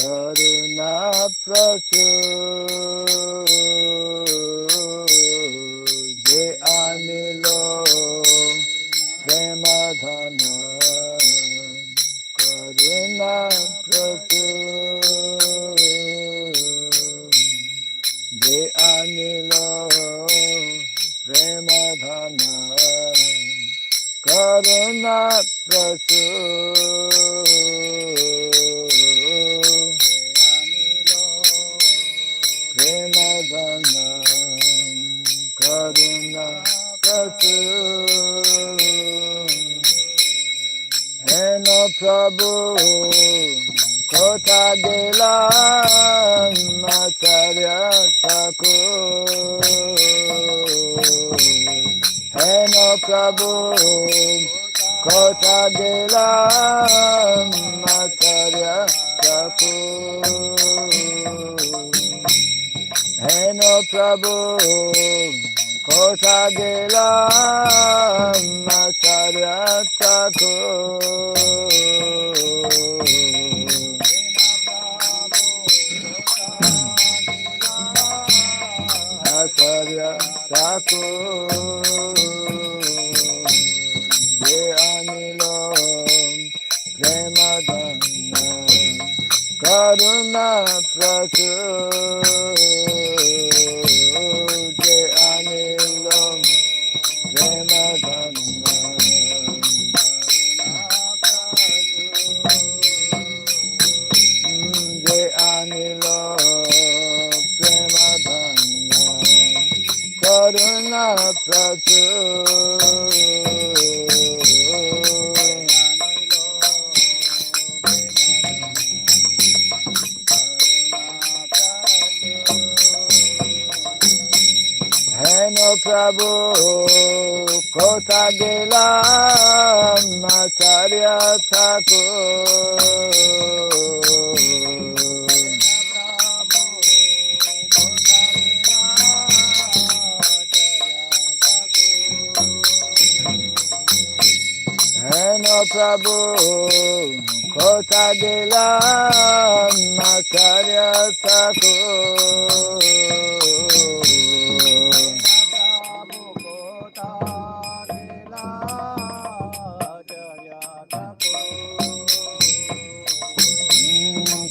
karuna prachur je anilo premadhana karuna prachur je anilo premadhana karuna prachur premadhana karuna prachur Heno Prabhu Kota Gela Acharya Thakur Heno Prabhu Kota Gela Acharya Thakur Heno Prabhu Kota Gela Acharya Thakur Acharya Thakur Je Anilo Premadhana Karuna Prachur Je Anilo Premadhana Je Anilo Premadhana Karuna Prachur Heno Prabhu Kota Gela Acharya Thakur Heno Prabhu Kota Gela Acharya Thakur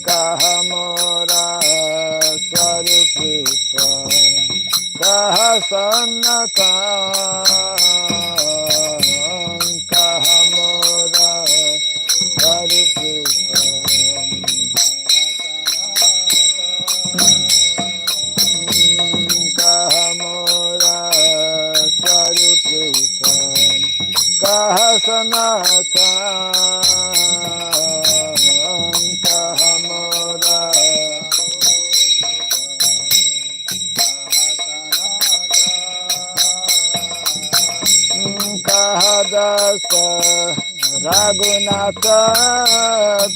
Kahamora Swarupupa Kahasanata Kahamora Swarupupa Kahamora Swarupupa Kahasanata Kahadasa Raghunatha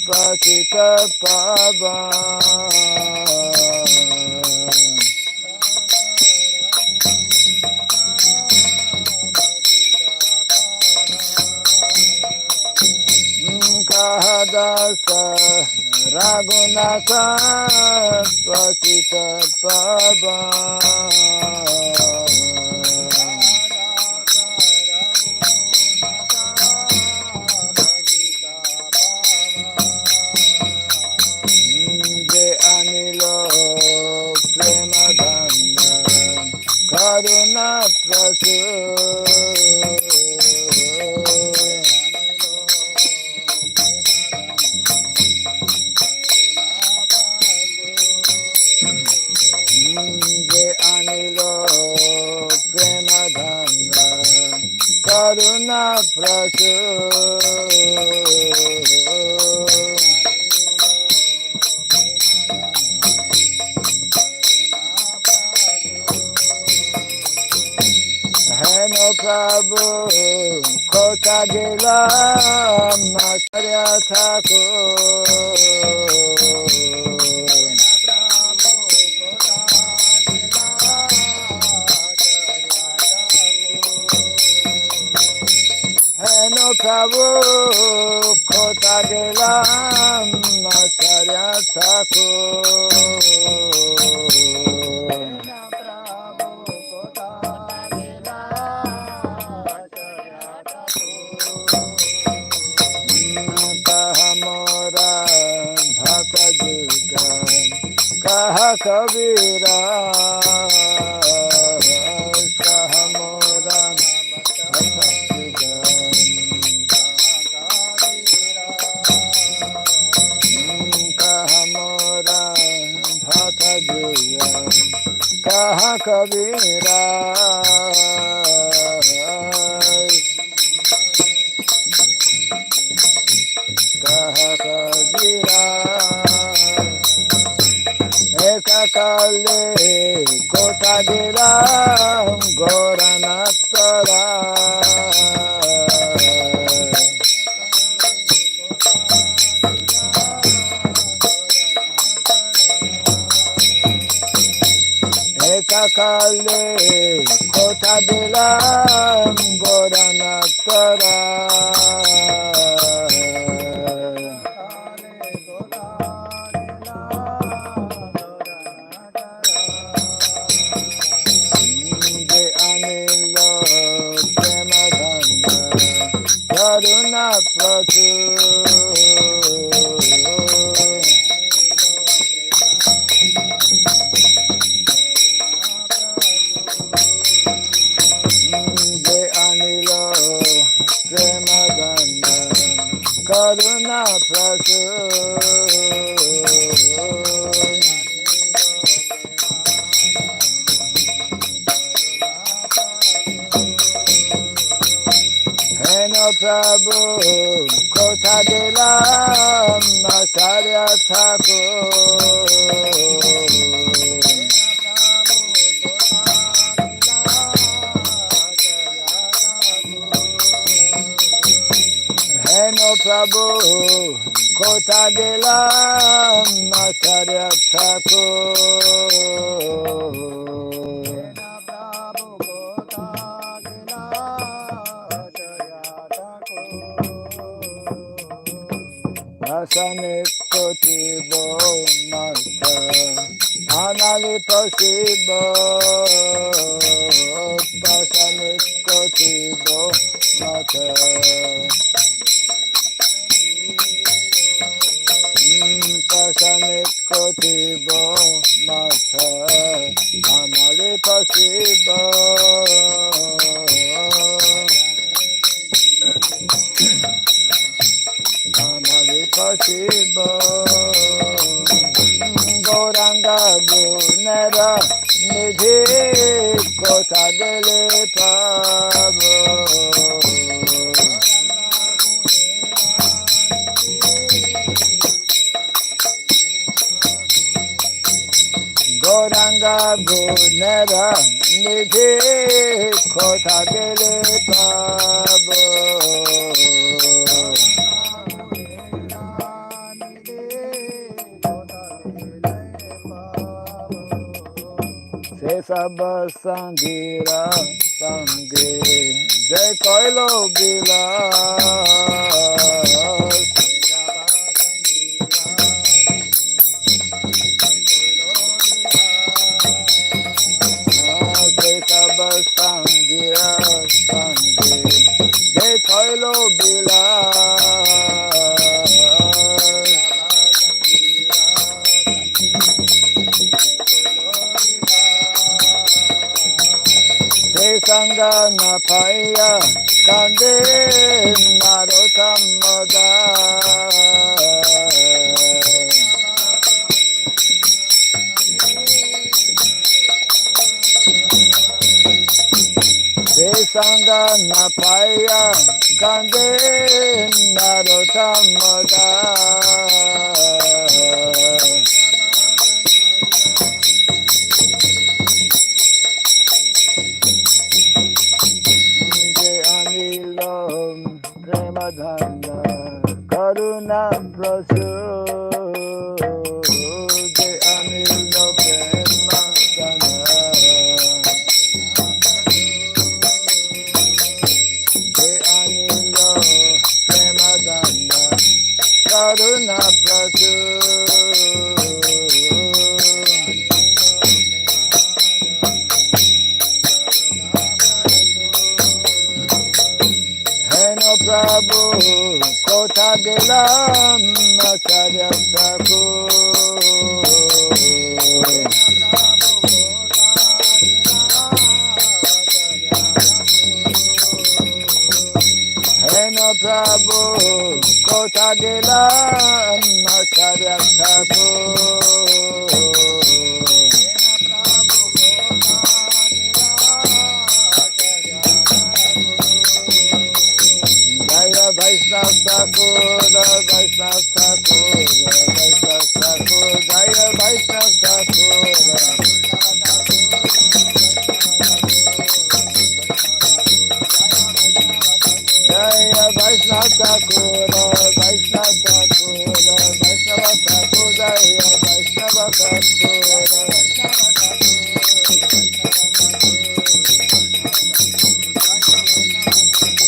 Pachita Pavan Kahadasa Raghunatha Pachita Pavan Karuna Prachur Je Anilo Premadhana Karuna Prachur Heno Prabhu Kota Gela Acharya Thakur Heno Prabhu Kota Gela Acharya कहा कबीरा कहा मोरा कहा मोरा भक्त जुआ कहा कबीरा कहा कबीरा काले कोटा गिरा गौरनाथरा काले कोटा गिरा गौरनाथरा Karuna Pratu De Anilo Premaganda Karuna Pratu Prabhu Kota Dela Masarya Thakur Heno Prabhu Kota Dela Masarya Thakur Asane Kotibo Mata Anali Pasibo Asane Kotibo Mata Asane Kotibo Mata Anali Pasibo Pasibo Goranga Bunera Nidhi Kota Dele Pabo Goranga Bunera Nidhi Kota Dele Pabo Sab Sangira Sange Jai Koilo Bila Sab Sangira Sange Jai Koilo Bila Sanga Napaya Kande Narotamada Sanga Napaya Kande Narotamada Karuna Prasu De Anilo Premadana De Anilo Premadana Karuna Prasu Prabhu Kota Gilam Acharya Thakur Hena Prabhu Kota Gilam Acharya Thakur Jaya Vaishnav Thakur, Vaishnav Thakur, Vaishnav Thakur, Jaya Vaishnav Thakur. Jaya Vaishnav Thakur, Vaishnav Thakur, Vaishnav Thakur, Jaya Vaishnav Thakur.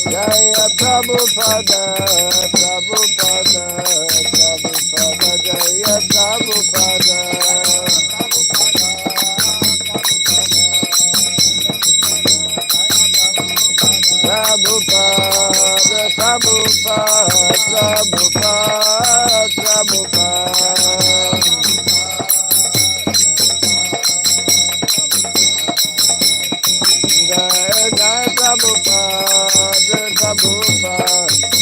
Jaya Prabhupada, Prabhupada, Prabhupada, Jaya Prabhupada. Prabhupada, Prabhupada, Prabhupada, Prabhupada. Jai Jai Prabhupada, Prabhupada,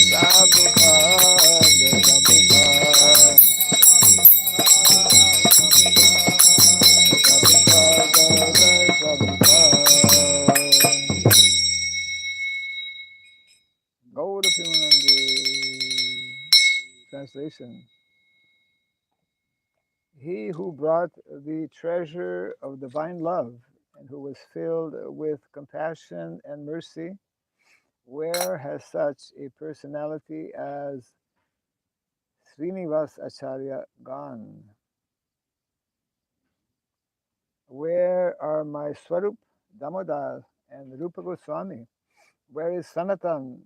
Prabhupada, Prabhupada. Gaura Premanande. Translation. He who brought the treasure of divine love and who was filled with compassion and mercy, where has such a personality as Srinivas Acharya gone? Where are my Swarup, Damodar, and Rupa Goswami? Where is Sanatan?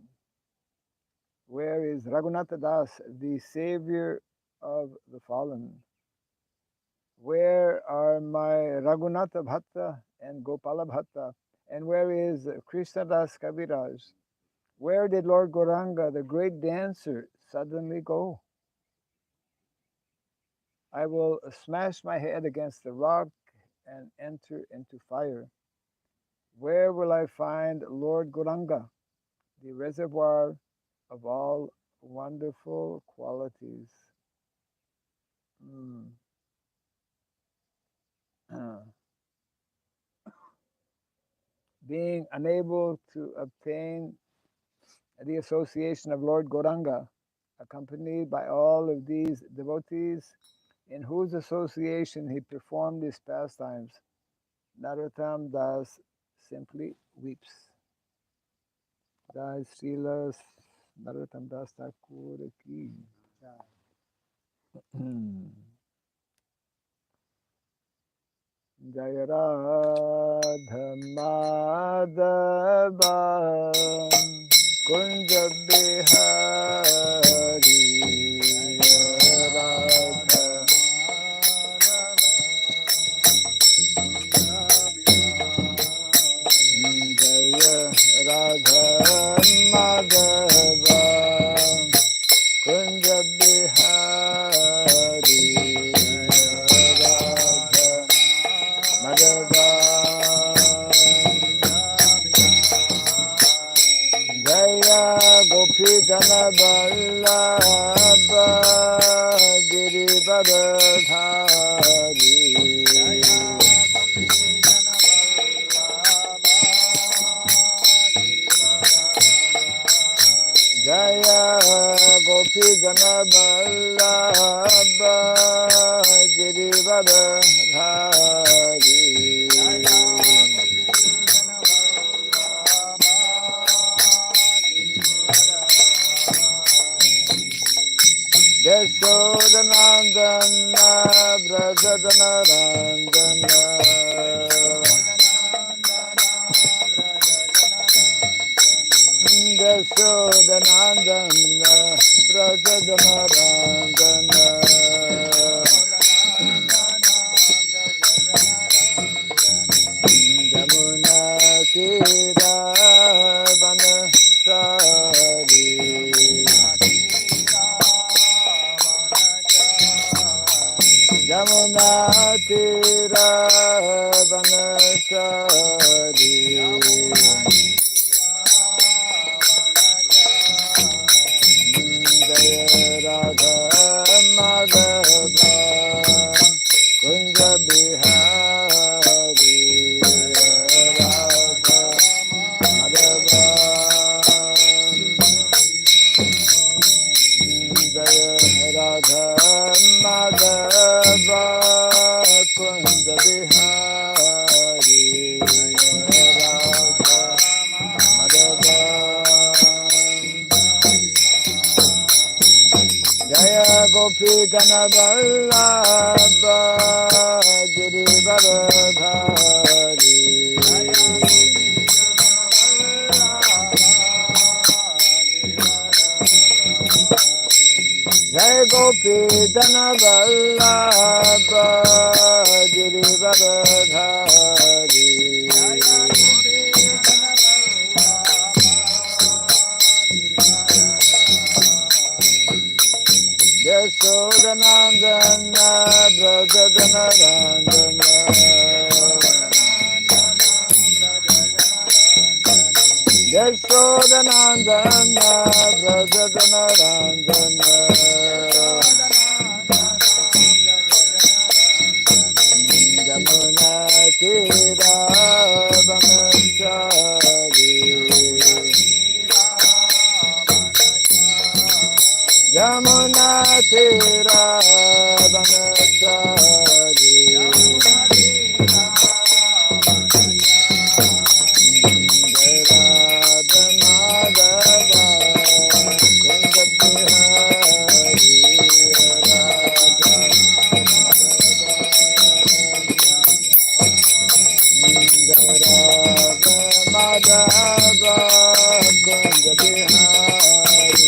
Where is Raghunatha Das, the savior of the fallen? Where are my Raghunatha Bhatta and Gopala Bhatta? And where is Krishnadas Kaviraj? Where did Lord Gauranga, the great dancer, suddenly go? I will smash my head against the rock and enter into fire. Where will I find Lord Gauranga, the reservoir of all wonderful qualities? Being unable to obtain the association of Lord Gauranga, accompanied by all of these devotees, in whose association he performed his pastimes, Narottam Das simply weeps. Jai Srila Narottam Das Thakur ki. Jaya Radha Madhava Kunja Bihari Jaya Radha Jaya Radha Madhava Kunja Bihari Jaya Gopi Jana Vallabha Girivardhari Jaya Gopi Jana Vallabha Girivardhari Yashodanandana Brajadanarandana Yashodanandana Brajadanarandana Jamuna Tira Vanachari Yamuna Tira Vanachari Jaya Radha Madhava Kunja Bihari Radha Madhava Jaya Radha Madhava Kunja Bihari Radha Madhava Jaya Gopi Ganaballabha Girivardhari Jaya Gopi Ganaballabha Girivardhari Yashodanandana Brajadanarandana Yashodanandana Brajadanarandana Yamuna Tira Vanachari Yamuna Tira Vanachari Radha Madhava Kunja Bihari Radha Radha Madhava Kunja Bihari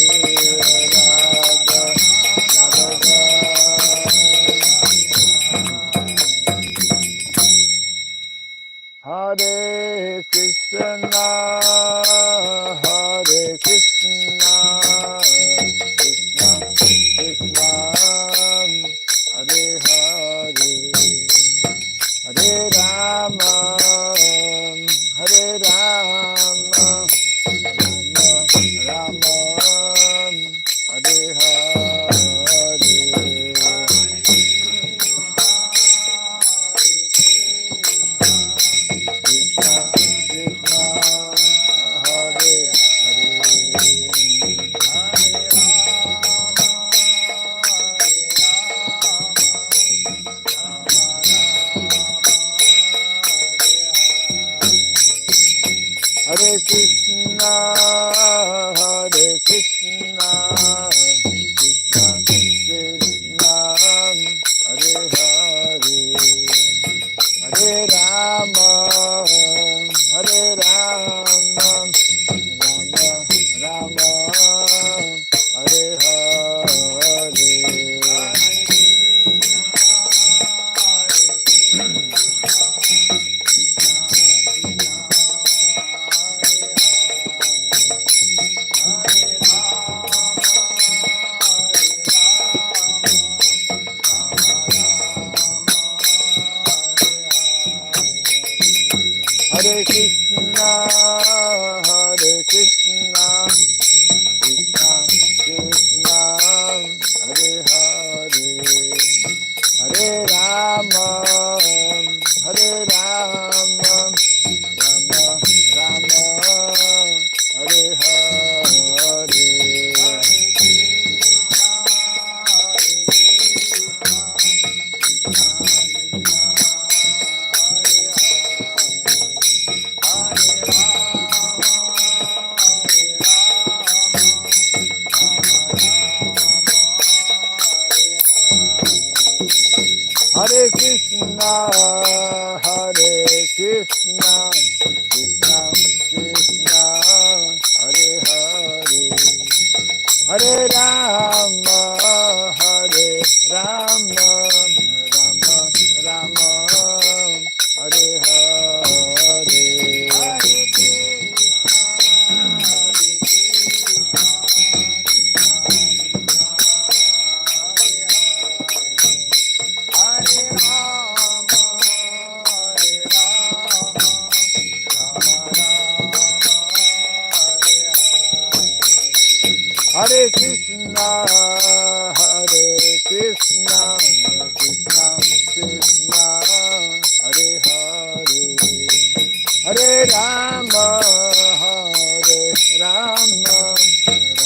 Radha Hare Krishna, Hare Krishna, Krishna Krishna, Hare Hare, Hare Rama, Hare Rama, Rama Rama, Hare Hare. Hare Krishna, Hare Krishna, Krishna Krishna, Hare Hare, Hare Rama, Hare Rama, Rama Rama, Hare Hare. Hare Krishna, Hare Krishna, Krishna Krishna, Hare Hare, Hare Rama, Hare Rama, Rama Rama, Hare Hare. Hare Krishna, Hare Krishna, Krishna Krishna, Hare Hare, Hare Rama, Hare Rama, Rama Rama, Hare Hare. Krishna Krishna Hare Hare Hare Rama Hare Rama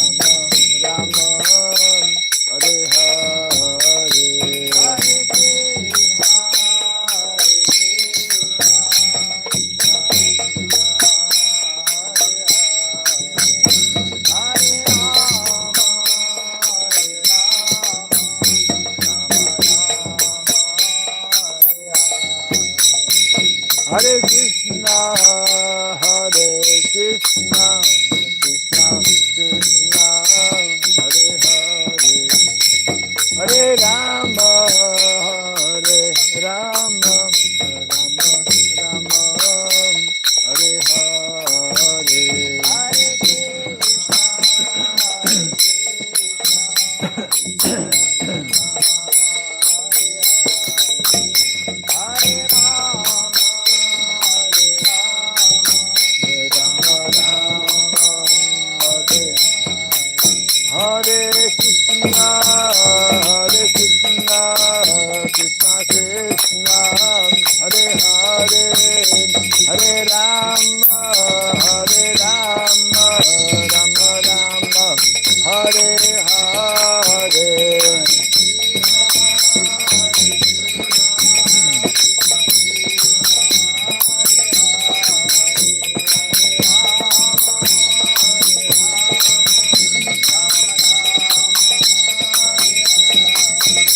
Rama Rama Hare Hare Hare Krishna, Hare Krishna, Krishna Krishna, Hare Hare, Hare Rama, Hare Rama, Rama Rama, Hare Hare. Hare Krishna, Krishna Krishna, Hare Hare, Hare Rama, Rama Rama, Hare Hare.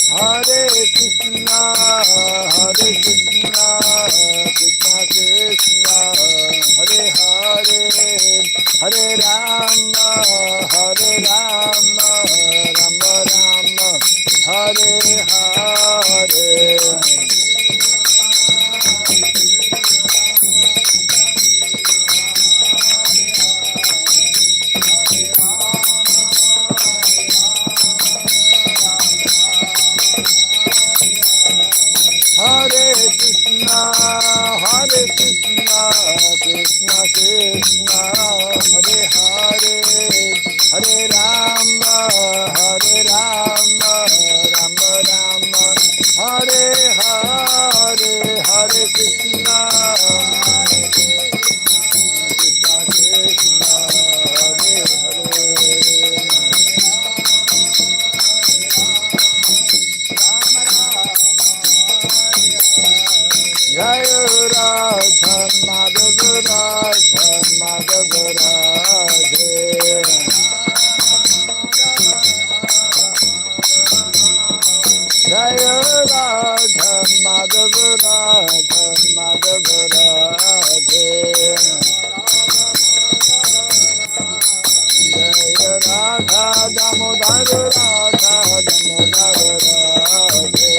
Hare Krishna, Krishna Krishna, Hare Hare, Hare Rama, Rama Rama, Hare Hare. Hare Krishna, Krishna Krishna, Hare Hare, Hare Rama, Rama Rama, Hare Hare, Hare Krishna, Krishna Krishna, Hare Hare. Jaya Radha Madhava Radha Madhava Radhe. Jaya Radha Madhava Radha Madhava Radhe. Jaya Radha Damodar Radha Damodar Radhe.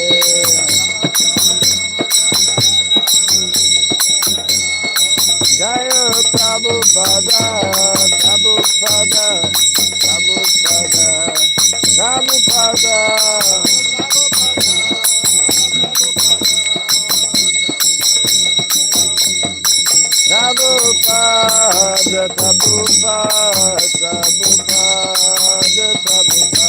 Jaya Prabhupada, Prabhupada, Prabhupada, Prabhupada. Prabhupada, Prabhupada, Prabhupada, Prabhupada.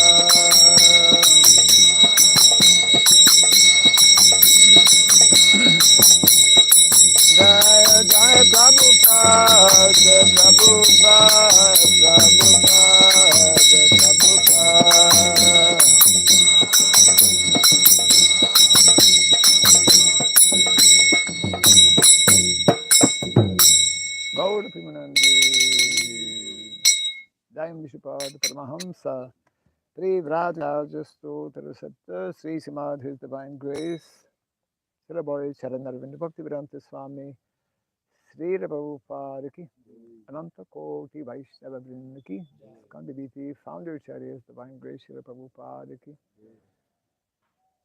Jaya Jaya Prabhupada, Prabhupada, Prabhupada, Prabhupada. Gaur Pimanandi. Jai Mishipad Paramahamsa. Privrajastu Tarasatta Sri Srimad His Divine Grace. Siraboy Charanarvind Bhakti Vedanta Swami. Sri Prabhupada ki. Ananta Koti Vaishnava Vrinda ki. Skandibiti Founder Charyas Divine Grace Sri Prabhupada ki.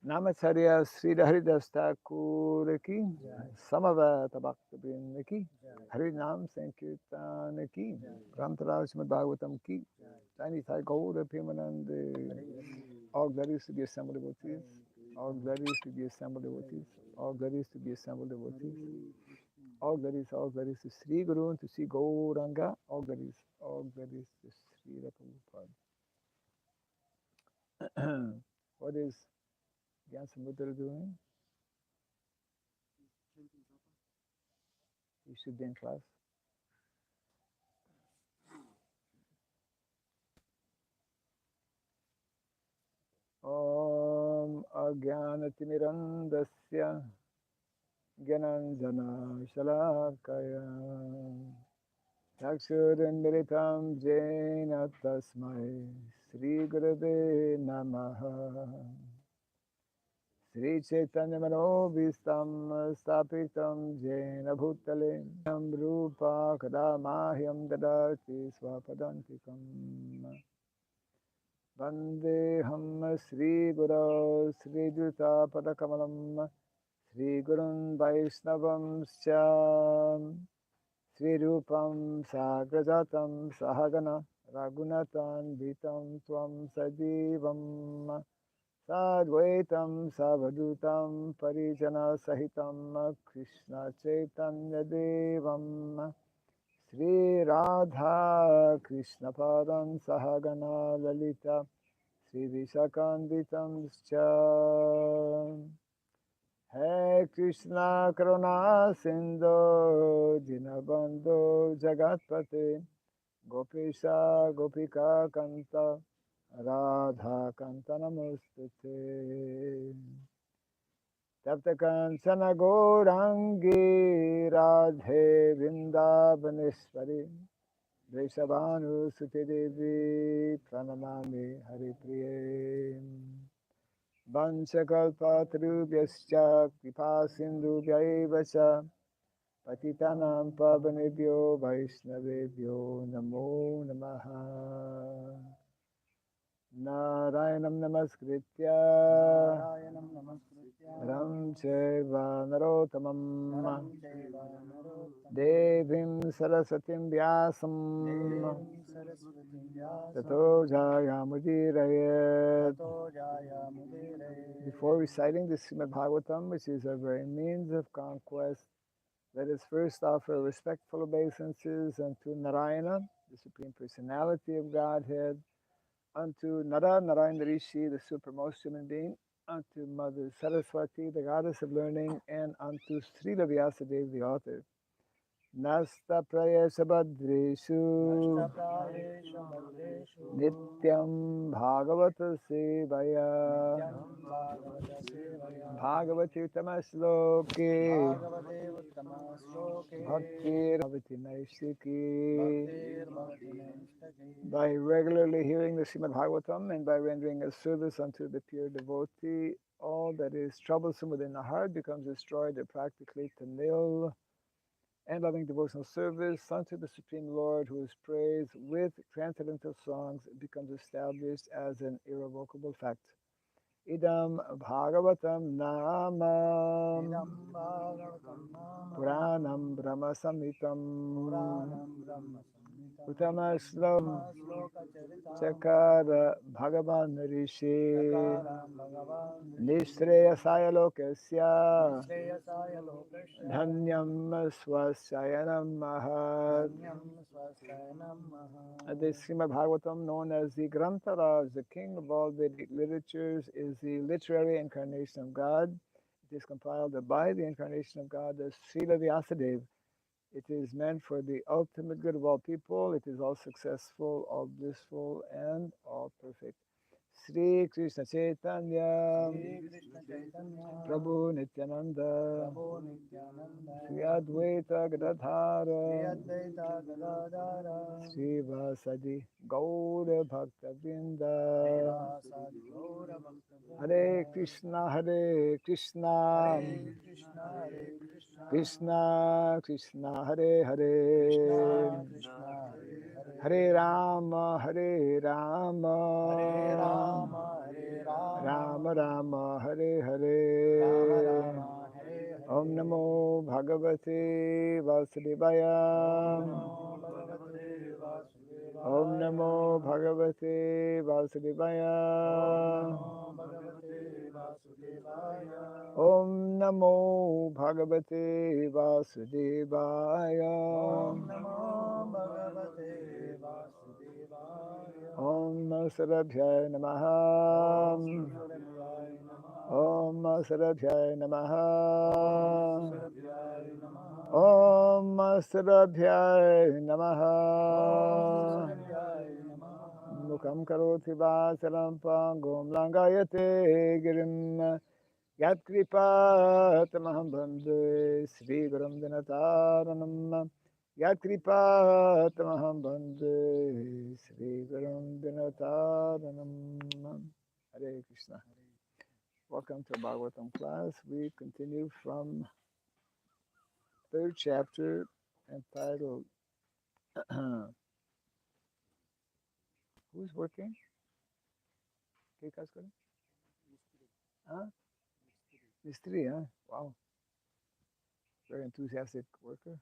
Namacharya Sri Haridas Thakur ki. Samavata Bhakta Vrinda ki. Harinam Sankirtan ki. Grantaraj Srimad Bhagavatam ki. Tiny Thai Gaura Pimanand. All glories to be assembled devotees. All glories to be assembled devotees. All glories to be assembled devotees. All glories to Sri Guru and to Sri Gauranga. All glories to Sri Prabhupada. What is Gyan Samudra doing? You should be in class. Om Agyanatimirandasya Gyananjana Shalakaya Chakshurunmilitam Jena Tasmai Sri Gurave Namaha Sri Chaitanya Manobhistam Stapitam Jena Bhutale Rupa Kadamahyam Dadati Swapadantikam Vandeham Sri Guru Sri Juta Padakamalam Sri Gurun Vaishnavam Syam Sri Rupam Sagrajatam Sahagana Raghunatan Vitam Tvam Sajivam Sadvaitam Savadutam Parijana Sahitam Krishna Chaitanya Devam Sri Radha Krishna Padam Sahagana Lalita Sri Vishakanditam Scha Hey Krishna Karuna Sindhu Dinabandhu Jagatpate Gopesha Gopika Kanta Radha Kanta Namostute Tapta Kancana Gaurangi Radhe Vrindavaneshwari Vrishabhanu Suti Devi Pranamami Haripriye Vanchakalpatarubhyascha Kripasindubhyaiva cha Patitanam Pavanebhyo Vaishnavebhyo Namo Namaha Narayanam Namaskritya Ram Cheva Narottamam Devim Sarasatim Vyasam Tato Jayamudiraye. Before reciting the Srimad Bhagavatam, which is our very means of conquest, let us first offer respectful obeisances unto Narayana, the Supreme Personality of Godhead, unto Nara, Narayana Rishi, the supremmost human being, unto Mother Saraswati, the goddess of learning, and unto Srila Vyasadeva, the author. Nasta prayesha badreshu Nityam Bhagavata Sevaya Bhagavati Uttamasloke Bhaktir Bhavati Naistiki. By regularly hearing the Srimad Bhagavatam and by rendering a service unto the pure devotee, all that is troublesome within the heart becomes destroyed or practically to nil. And loving devotional service unto the Supreme Lord, who is praised with transcendental songs, becomes established as an irrevocable fact. Idam Bhagavatam Namam Puranam Brahma Samhitam Uttamaslam Chakara Bhagavan Rishi Nishreyasaya Lokasya Dhanyam Swasayanam Mahat. The Srimad Bhagavatam, known as the Grantaraj, the king of all Vedic literatures, is the literary incarnation of God. It is compiled by the incarnation of God as Srila Vyasadeva. It is meant for the ultimate good of all people. It is all successful, all blissful, and all perfect. Sri Krishna Chaitanya Prabhu Nityananda Sri Advaita Gadadhara Sri Vasadi Gaura Bhakta Vrinda. Hare Krishna Hare Krishna Krishna Krishna Hare Hare Hare Rama Hare Rama Rama Rama Hare Hare. Om Namo Bhagavate Vasudevaya. Om Namo Bhagavate Vasudevaya. Om Namo Bhagavate Vasudevaya. Om Sarabhyaya Namaha. Om Sarabhyaya Namaha. Om Sarabhyaya Namaha. Mukam karoti vasaram pangum langayate girim. Yat kripa tamaham bandhe Sri Gurum Dinataranam. Yat kripa tamaham bandhe Sri Gurum Dinataranam. Hare Krishna. Welcome to Bhagavatam class. We continue from third chapter entitled Who's working? Huh? Mistri, huh? Wow. Very enthusiastic worker.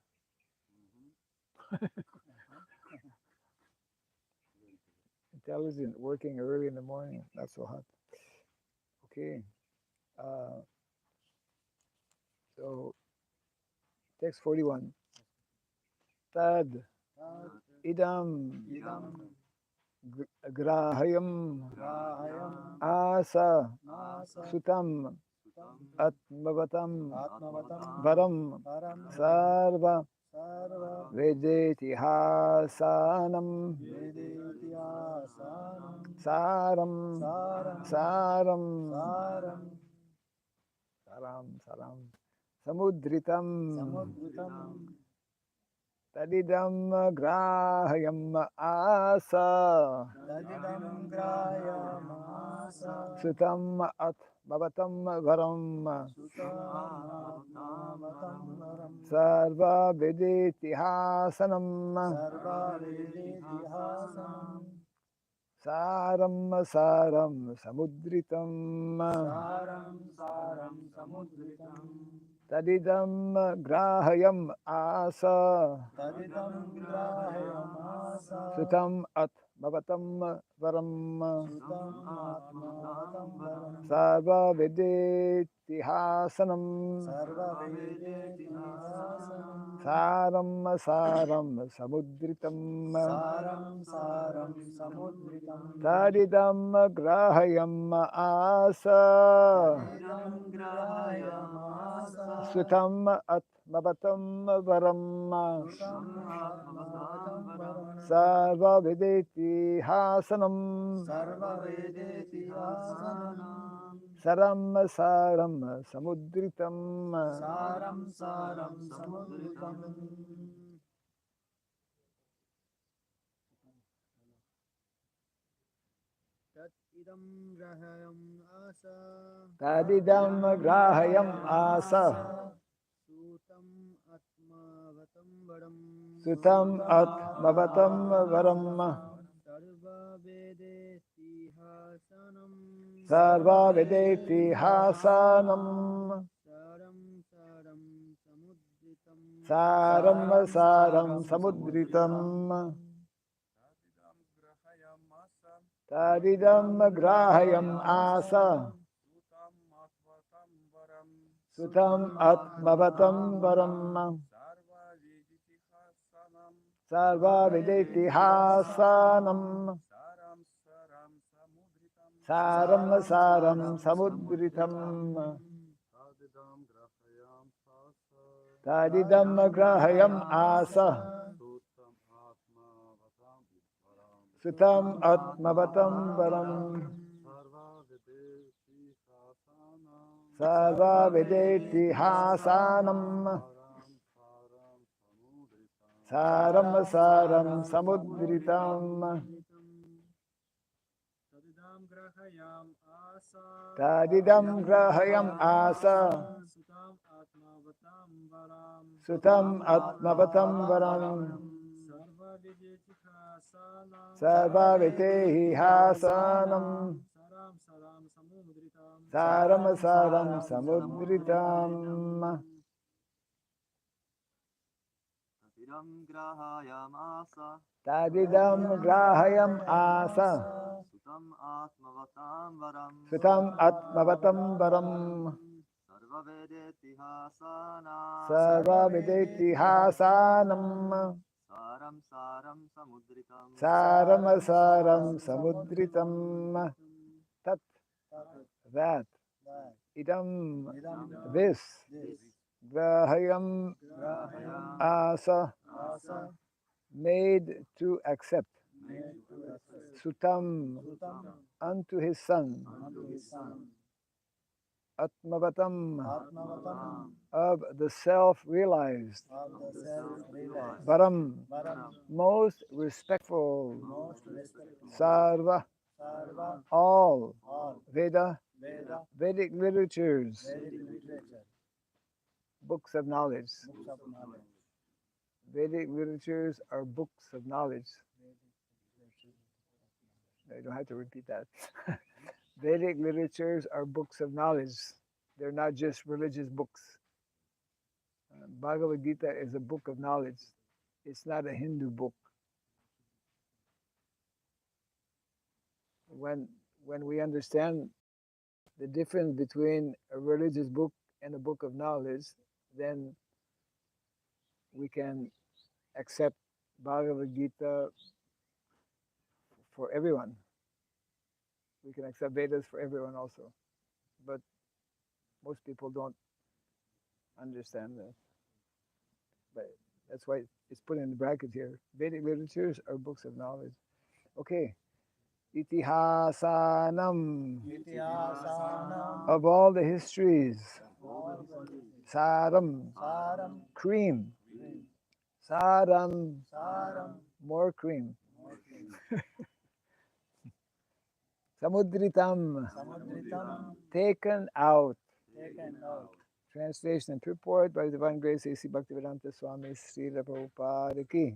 Intelligent, working early in the morning. Not so hot. Okay. So, text 41. Tad idam grahayam asa sutam atmavatam varam sarva vedeti hasanam saram samudritam tadidam grahayam asa sutam atmavatam varam sarva vedeti hasanam saram samudritam tadidam grahayam asa sutam atmavatam varam sarva vedeti hasanam saram samudritam tadidam grahayam asa sutam atmavatam varam sarva vedeti hasanam saram samudritam tadidam grahayam asa sutam atmavatam varam sarva vedeti hasanam saram samudritam tadidam grahayam asa sutam atmavatam varam sarva vedeti hasanam saram samudritam tadidam grahayam asa sutam atmavatam varam sarva vedeti hasanam saram samudritam tadidam grahayam asa sutam atmavatam varam sarva vedeti hasanam saram samudritam tadidam grahayam asa sutam atmavatam varam sarva vedeti hasanam saram samudritam tat that idam, idam this, this grahayam, grahayam asa, asa made to accept, made to accept sutam, sutam unto his son, unto his son atmavatam, Atmavatam of the self-realized, of the self-realized varam, Varam most respectful, most respectful sarva, Sarva all, all Veda, Veda Vedic literatures, Vedic literature books of knowledge. books of knowledge Vedic literatures are books of knowledge. I don't have to repeat that. Vedic literatures are books of knowledge. They're not just religious books. Bhagavad Gita is a book of knowledge. It's not a Hindu book. When when we understand the difference between a religious book and a book of knowledge, then we can accept Bhagavad Gita for everyone. We can accept Vedas for everyone also. But most people don't understand that. But that's why it's put in the bracket here. Vedic literatures are books of knowledge. Okay. Itihasanam, Itihāsānaṁ of all the histories. all Saram, Saram cream. Saram, Saram more cream. Samudritam, Samudritam taken out. taken out Translation and purport by Divine Grace A.C. Bhaktivedanta Swami Srila Prabhupada Ki.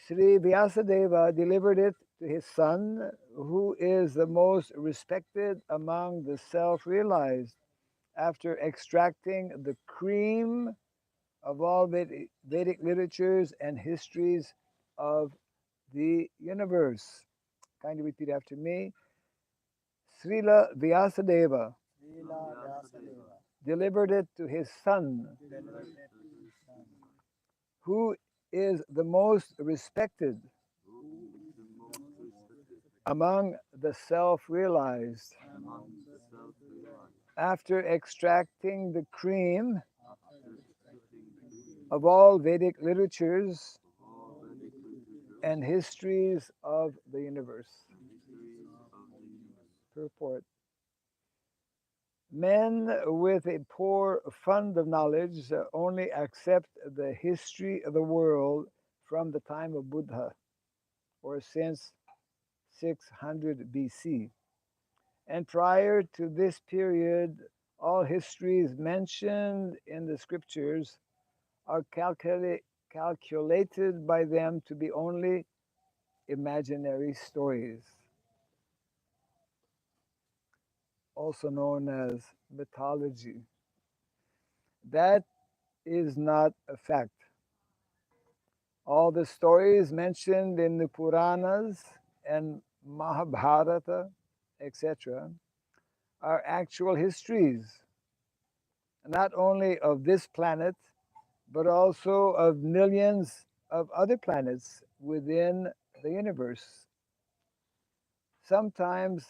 Sri Vyasadeva delivered it to his son, who is the most respected among the self-realized, after extracting the cream of all Vedic literatures and histories of the universe. Kindly repeat after me. Srila Vyasadeva Srila Vyasadeva delivered it to his son, delivered it to his son who is the most respected among the self-realized, among the self-realized after extracting the cream after extracting the cream of all Vedic literatures all Vedic literature and histories of the universe. histories of the universe. Purport. Men with a poor fund of knowledge only accept the history of the world from the time of Buddha, or since 600 BC. And prior to this period, all histories mentioned in the scriptures are calculated by them to be only imaginary stories, also known as mythology. That is not a fact. All the stories mentioned in the Puranas and Mahabharata, etc., are actual histories, not only of this planet, but also of millions of other planets within the universe. Sometimes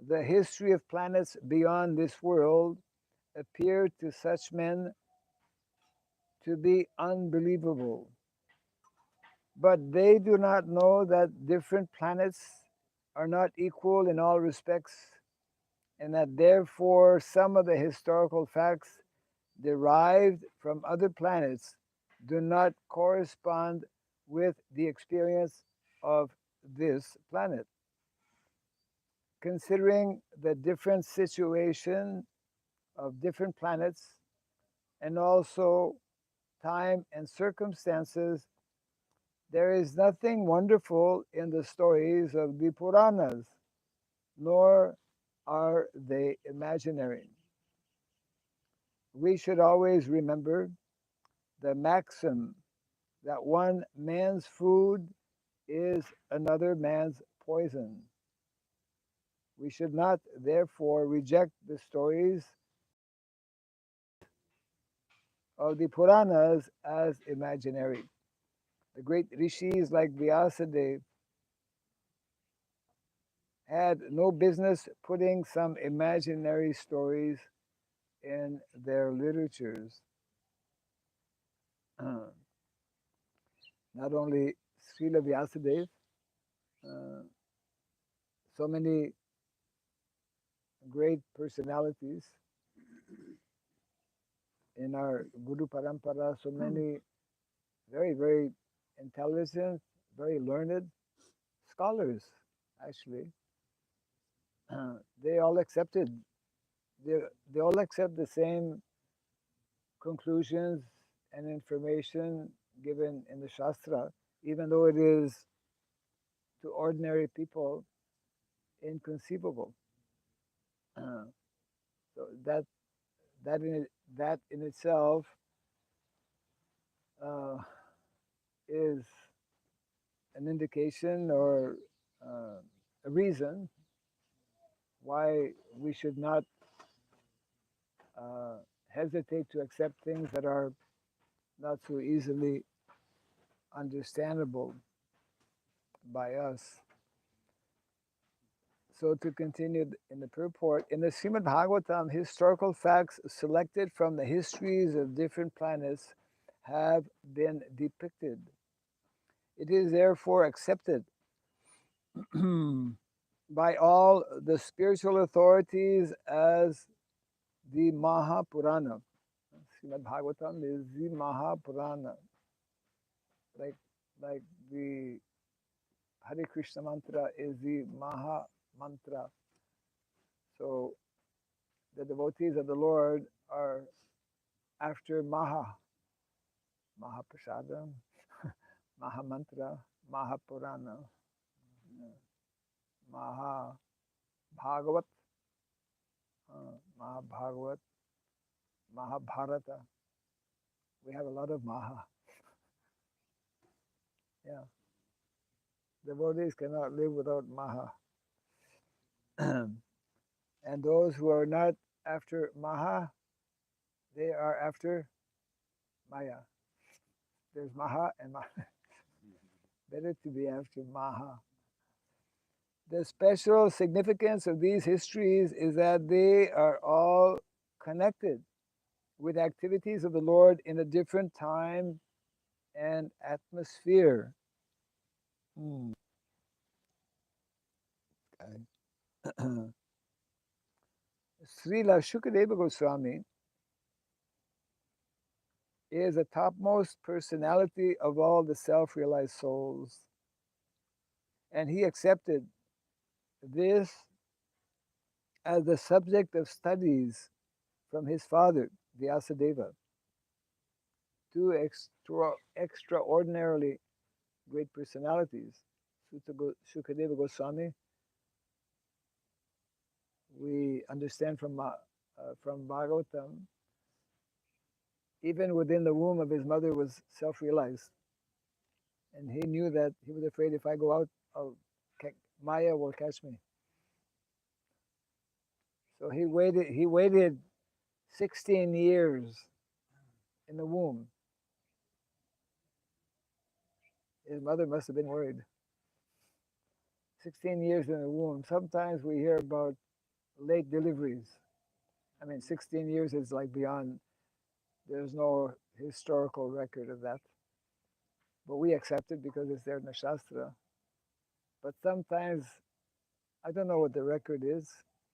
the history of planets beyond this world appear to such men to be unbelievable. But they do not know that different planets are not equal in all respects, and that therefore some of the historical facts derived from other planets do not correspond with the experience of this planet. Considering the different situation of different planets and also time and circumstances, there is nothing wonderful in the stories of the Puranas, nor are they imaginary. We should always remember the maxim that one man's food is another man's poison. We should not, therefore, reject the stories of the Puranas as imaginary. The great rishis like Vyasadeva had no business putting some imaginary stories in their literatures. Not only Srila Vyasadeva, so many great personalities in our Guru Parampara, so many very, very intelligent, very learned scholars, actually. They all accepted, they all accept the same conclusions and information given in the Shastra, even though it is to ordinary people inconceivable. So that in itself uh, is an indication or a reason why we should not hesitate to accept things that are not so easily understandable by us. So to continue in the purport, in the Srimad Bhagavatam, historical facts selected from the histories of different planets have been depicted. It is therefore accepted by all the spiritual authorities as the Mahapurana. Srimad Bhagavatam is the Mahapurana, like the Hare Krishna mantra is the Maha mantra. So the devotees of the Lord are after Mahaprasadam, Maha mantra, Mahapurana, Maha Bhagavat, Mahabhagavat, Mahabharata. We have a lot of Maha. Yeah. Devotees cannot live without Maha. And those who are not after Maha, they are after Maya. There's Maha and Maha. Better to be after Maha. The special significance of these histories is that they are all connected with activities of the Lord in a different time and atmosphere. Okay. Srila Shukadeva Goswami is the topmost personality of all the self-realized souls. And he accepted this as the subject of studies from his father, Vyasadeva. Two extraordinarily great personalities, Shukadeva Goswami, we understand from Bhagavatam, even within the womb of his mother was self-realized. And he knew that he was afraid, if I go out, Maya will catch me. So he waited 16 years in the womb. His mother must have been worried. 16 years in the womb. Sometimes we hear about late deliveries. I mean, 16 years is like beyond, there's no historical record of that. But we accept it because it's there in the Shastra. But sometimes, I don't know what the record is.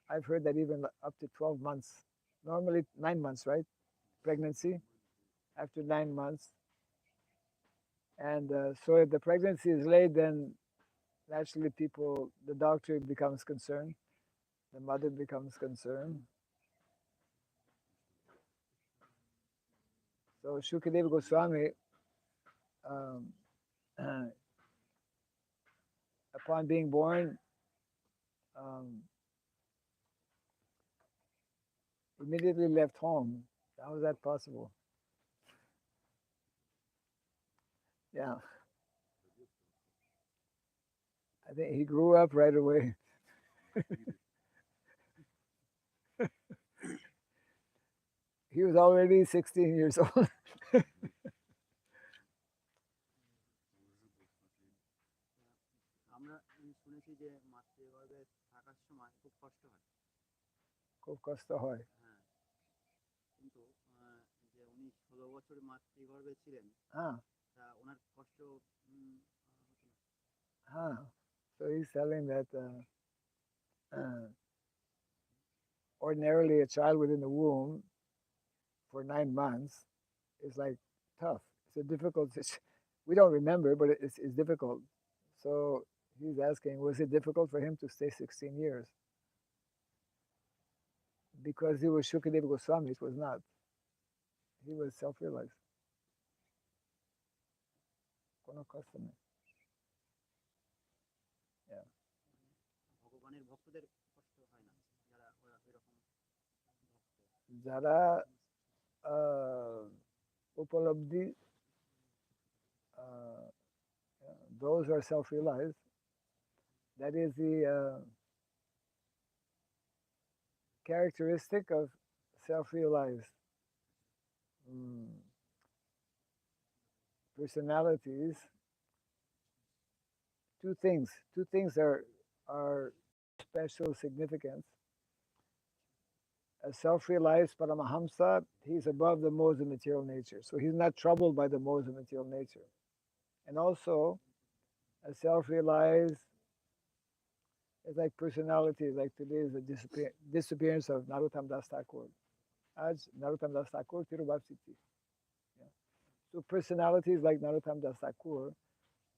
I've heard that even up to 12 months. Normally 9 months, right? Pregnancy, after 9 months. And so if the pregnancy is late, then naturally the doctor becomes concerned. The mother becomes concerned. So Shukadeva Goswami, upon being born, immediately left home. How is that possible? Yeah. I think he grew up right away. He was already 16 years old. আমরা শুনেছি যে মাতৃগর্ভে খুব কষ্ট হয়। খুব কষ্ট হয়। হ্যাঁ, কিন্তু যে উনি 16 বছর মাতৃগর্ভে ছিলেন, Huh, তা ওনার কষ্ট হতো না। huh. So he's telling that ordinarily a child within the womb for 9 months is like tough. It's a difficult situation. We don't remember, but it's difficult. So he's asking, was it difficult for him to stay 16 years? Because he was Shukadeva Goswami, it was not. He was self-realized. Kono kasta nahi. Yeah. ভগবানের ভক্তদের কষ্ট হয় না, যারা ওরা এরকম ভক্ত। যারা upalabdhi, those who are self-realized, that is the characteristic of self-realized personalities. Two things are special significance. A self-realized Paramahamsa, he's above the modes of material nature, so he's not troubled by the modes of material nature. And also, a self-realized is like personality, like today is the disappearance of Narottam Das Thakur. As Narottam Das Thakur, Tirubhavsiti. Yeah. So personalities like Narottam Das Thakur,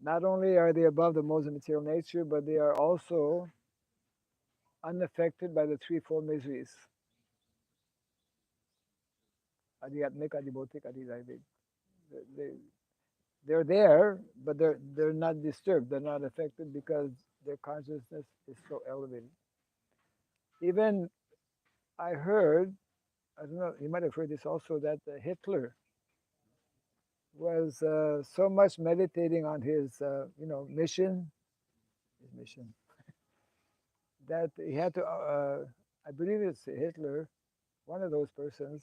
not only are they above the modes of material nature, but they are also unaffected by the threefold miseries. Adhyatmik, Adhibautik, Adhidaivic. They're there, but they're not disturbed. They're not affected because their consciousness is so elevated. Even I heard, I don't know, you might have heard this also, that Hitler was so much meditating on his, mission, that he had to. I believe it's Hitler, one of those persons,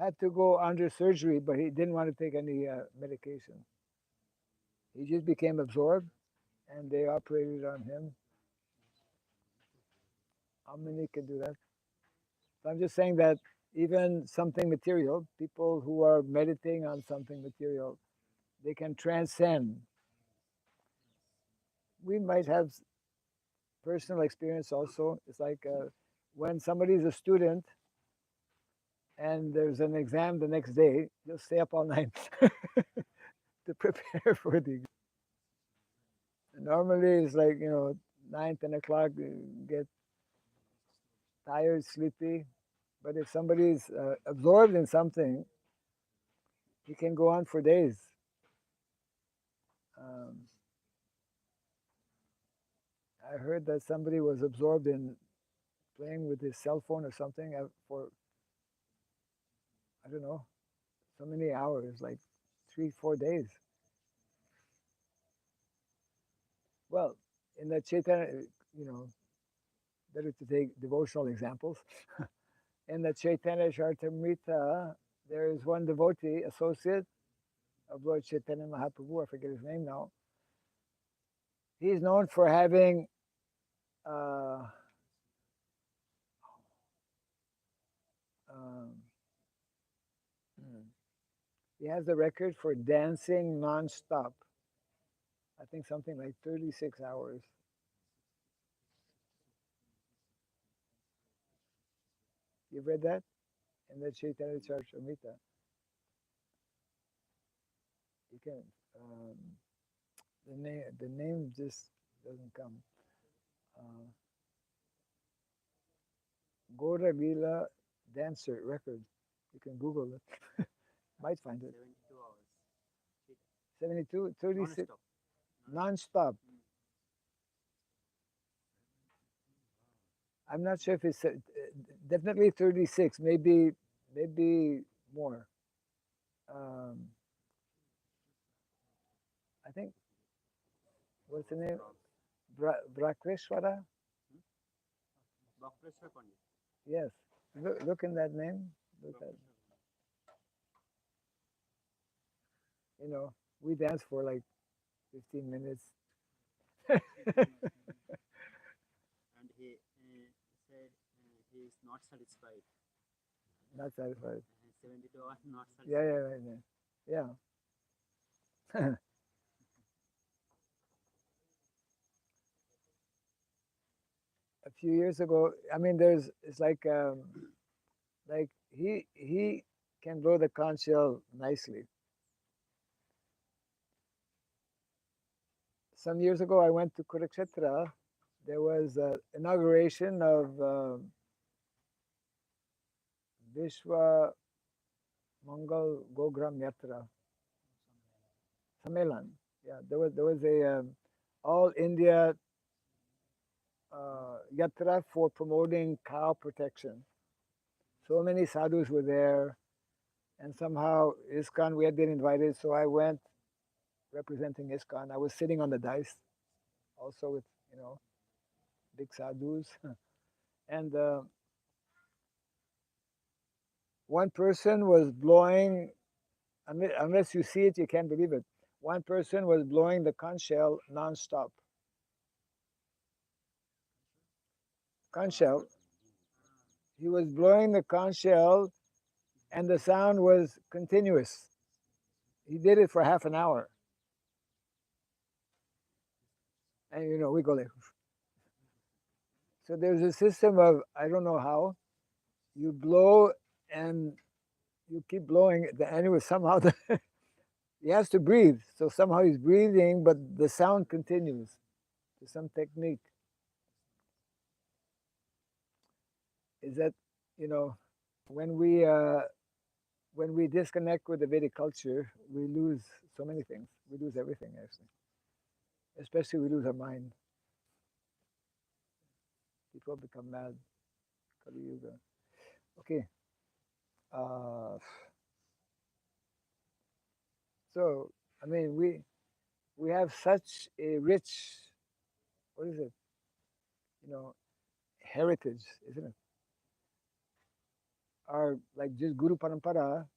had to go under surgery, but he didn't want to take any medication. He just became absorbed, and they operated on him. How many can do that? So I'm just saying that even something material, people who are meditating on something material, they can transcend. We might have personal experience also. It's like when somebody is a student and there's an exam the next day, they'll stay up all night to prepare for the exam. Normally it's like, 9, 10 o'clock, you get tired, sleepy. But if somebody is absorbed in something, he can go on for days. I heard that somebody was absorbed in playing with his cell phone or something for, I don't know, so many hours, like 3, 4 days. Well, in the Chaitanya, better to take devotional examples. In the Chaitanya Charitamrita, there is one devotee, associate of Lord Chaitanya Mahaprabhu, I forget his name now. He's known for having he has the record for dancing non-stop. I think something like 36 hours. You've read that in the Chaitanya Charitamrita? You can. The name just doesn't come. Gora Lila dancer record. You can Google it. Might find it. 72 hours. 72, 36, Non-stop. non-stop. I'm not sure if it's definitely 36, maybe more. I think, what's the name? Brakreshwara? Bakreshwar Pandit. Yes. Look in that name. Look at. We dance for like 15 minutes. And he not satisfied. Not satisfied. 72 hours not satisfied. Yeah, right. Yeah. A few years ago, I mean, it's like he can blow the conch shell nicely. Some years ago, I went to Kurukshetra. There was inauguration of Vishwa Mangal Gogram Yatra Sammelan. Yeah, there was a all India yatra for promoting cow protection. So many sadhus were there, and somehow ISKCON, we had been invited, so I went representing ISKCON. I was sitting on the dais, also with big sadhus, and one person was blowing. Unless you see it, you can't believe it. One person was blowing the conch shell non-stop. Conch shell. He was blowing the conch shell, and the sound was continuous. He did it for half an hour. And we go like. So there's a system of, I don't know how, you blow and you keep blowing, and it was somehow, he has to breathe. So somehow he's breathing, but the sound continues. There's some technique. Is that, when we disconnect with the Vedic culture, we lose so many things. We lose everything, actually. Especially we lose our mind. People become mad. Kali Yuga. Okay. So, I mean, we have such a rich, what is it? Heritage, isn't it? Our, like, just Guru Parampara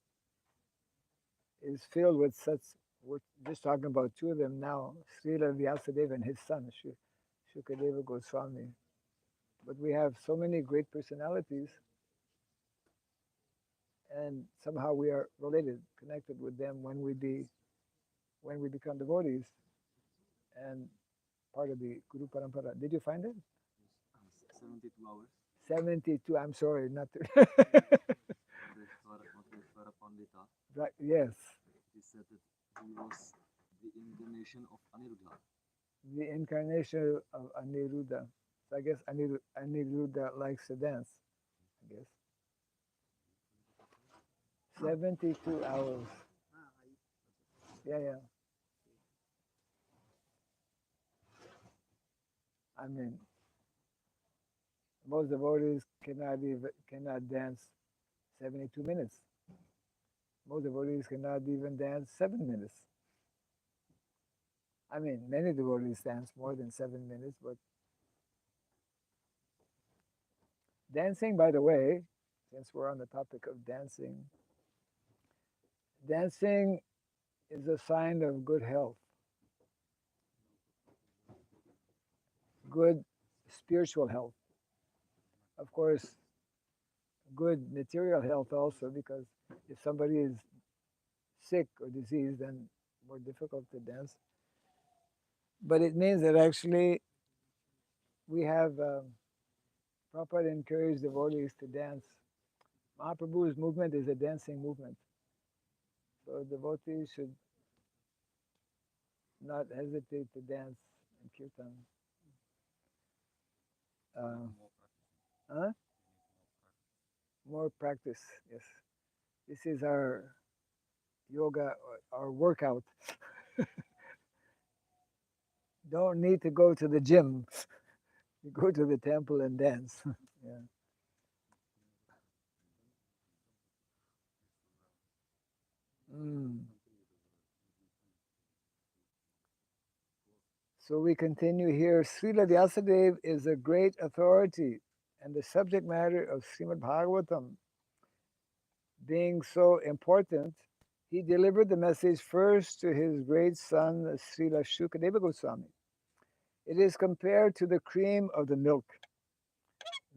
is filled with such. We're just talking about two of them now, Srila Vyasadeva and his son, Shukadeva Goswami. But we have so many great personalities, and somehow we are related, connected with them when we become devotees and part of the Guru Parampara. Did you find it? 72 hours. 72. I'm sorry, not. Madhveshwara Pandita. Right. Yes. He said that he was the incarnation of Aniruddha. The incarnation of Aniruddha. So I guess Aniruddha likes to dance. I guess. 72 hours. Yeah. I mean, most devotees cannot dance 72 minutes. Most devotees cannot even dance 7 minutes. I mean, many devotees dance more than 7 minutes, but dancing, by the way, since we're on the topic of dancing is a sign of good health, good spiritual health. Of course, good material health also, because if somebody is sick or diseased, then more difficult to dance. But it means that actually we have Prabhupada encouraged devotees to dance. Mahaprabhu's movement is a dancing movement. So devotees should not hesitate to dance in kirtan. More practice, yes. This is our yoga, our workout. Don't need to go to the gym. You go to the temple and dance. Yeah. So we continue here. Srila Vyasadeva is a great authority, and the subject matter of Srimad Bhagavatam being so important, he delivered the message first to his great son, Srila Shukadeva Goswami. It is compared to the cream of the milk.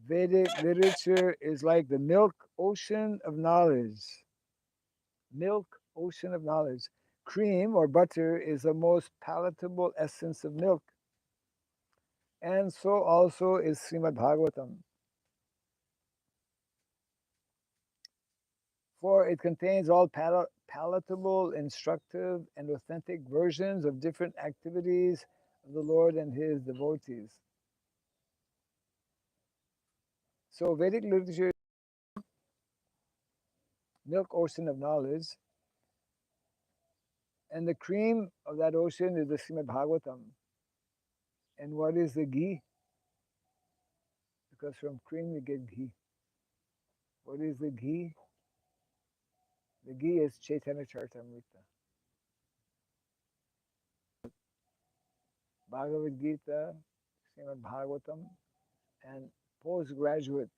Vedic literature is like the milk ocean of knowledge. Milk ocean of knowledge. Cream or butter is the most palatable essence of milk. And so also is Srimad Bhagavatam. For it contains all palatable, instructive, and authentic versions of different activities of the Lord and his devotees. So Vedic literature, milk ocean of knowledge, and the cream of that ocean is the Srimad Bhagavatam. And what is the ghee? Because from cream we get ghee. What is the ghee? The ghee is Chaitanya Charitamrita. Bhagavad Gita, Srimad Bhagavatam, and postgraduate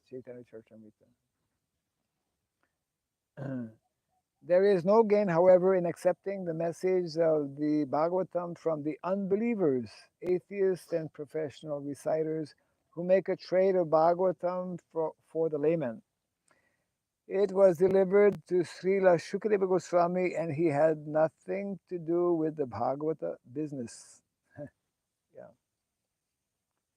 Chaitanya Charitamrita. There is no gain, however, in accepting the message of the Bhagavatam from the unbelievers, atheists, and professional reciters who make a trade of Bhagavatam for the layman. It was delivered to Srila Shukadeva Goswami, and he had nothing to do with the Bhagavata business. Yeah.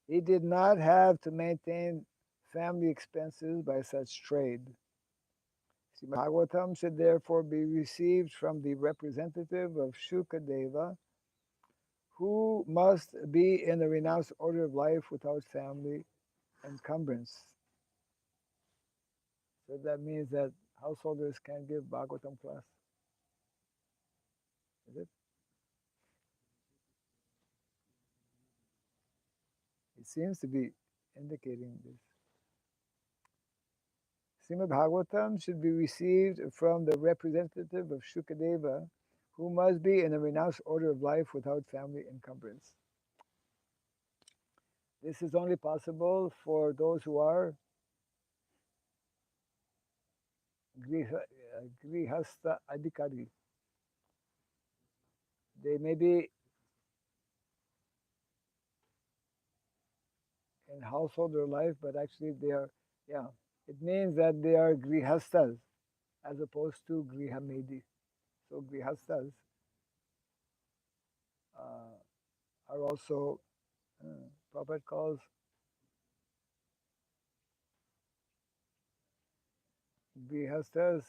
He did not have to maintain family expenses by such trade. Srimad Bhagavatam should therefore be received from the representative of Shukadeva, who must be in the renounced order of life without family encumbrance. So that means that householders can give Bhagavatam class. Is it? It seems to be indicating this. Srimad Bhagavatam should be received from the representative of Shukadeva, who must be in a renounced order of life without family encumbrance. This is only possible for those who are grihastha adhikari. They may be in household or life, but actually they are, yeah, it means that they are grihasthas as opposed to grihamedi. So grihasthas are also, Prabhupada calls grihasthas,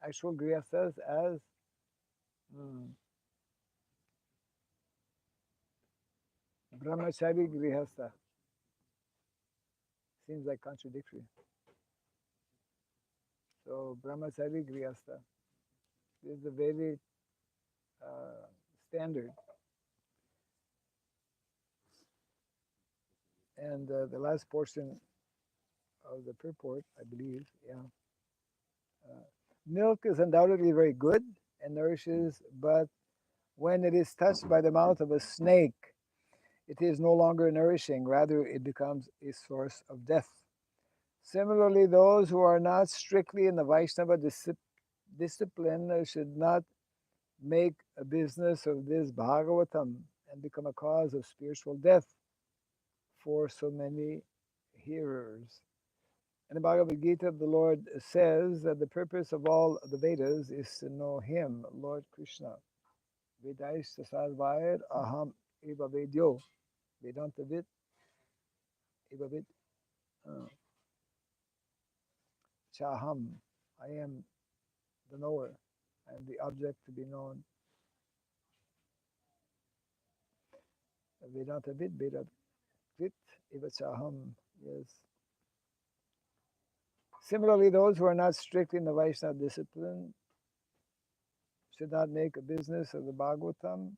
actual grihasthas as brahmachari grihastha. Seems like contradictory. So brahmachari grihastha is the Vedic standard. And the last portion of the purport, I believe, yeah. Milk is undoubtedly very good and nourishes, but when it is touched by the mouth of a snake, it is no longer nourishing. Rather, it becomes a source of death. Similarly, those who are not strictly in the Vaishnava discipline should not make a business of this Bhagavatam and become a cause of spiritual death for so many hearers. In the Bhagavad Gita, the Lord says that the purpose of all the Vedas is to know Him, Lord Krishna. Vedaista sarvair aham eva vedyo. Vedanta vid, eva vid. Chaham. I am the knower. I am the object to be known. Vedanta vid, Vedanta vid, eva chaham. Yes. Similarly, those who are not strict in the Vaishnava discipline should not make a business of the Bhagavatam.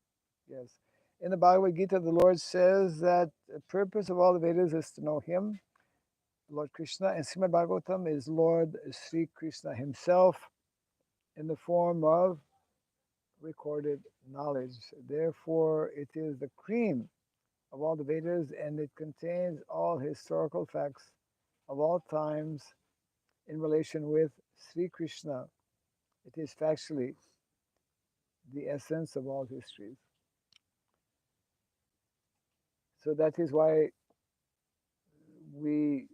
Yes. In the Bhagavad Gita, the Lord says that the purpose of all the Vedas is to know Him, Lord Krishna, and Srimad Bhagavatam is Lord Sri Krishna Himself in the form of recorded knowledge. Therefore, it is the cream of all the Vedas, and it contains all historical facts of all times in relation with Sri Krishna. It is factually the essence of all histories. So that is why we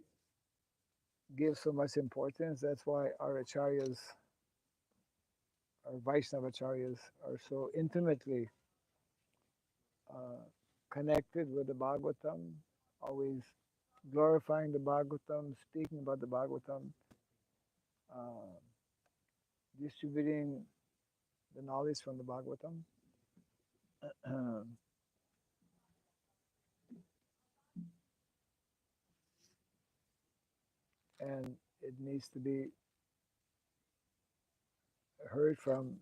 give so much importance. That's why our acharyas, our Vaishnava acharyas, are so intimately connected with the Bhagavatam, always glorifying the Bhagavatam, speaking about the Bhagavatam, uh, distributing the knowledge from the Bhagavatam. And it needs to be heard from